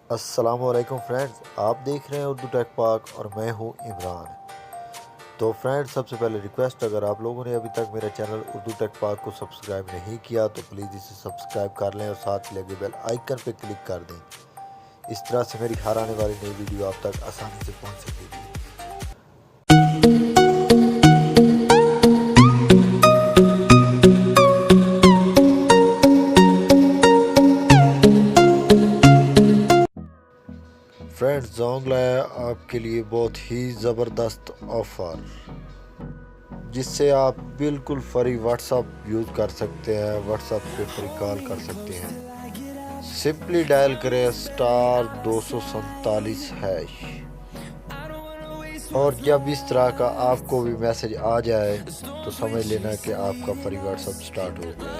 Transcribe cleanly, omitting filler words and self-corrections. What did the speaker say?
अस्सलाम वालेकुम फ्रेंड्स, आप देख रहे हैं उर्दू टेक पाक और मैं हूं इमरान। तो फ्रेंड्स, सबसे पहले रिक्वेस्ट, अगर आप लोगों ने अभी तक मेरा चैनल उर्दू टेक पाक को सब्सक्राइब नहीं किया तो प्लीज़ इसे सब्सक्राइब कर लें और साथ लगे बेल आइकन पर क्लिक कर दें। इस तरह से मेरी हर आने वाली नई वीडियो आप तक आसानी से पहुंच सकेगी। फ्रेंड्स, जोंग लाया आपके लिए बहुत ही ज़बरदस्त ऑफ़र, जिससे आप बिल्कुल फ्री व्हाट्सअप यूज़ कर सकते हैं। व्हाट्सअप पे फ्री कॉल कर सकते हैं। सिंपली डायल करें *247# और जब इस तरह का आपको भी मैसेज आ जाए तो समझ लेना कि आपका फ्री व्हाट्सअप स्टार्ट हो गया।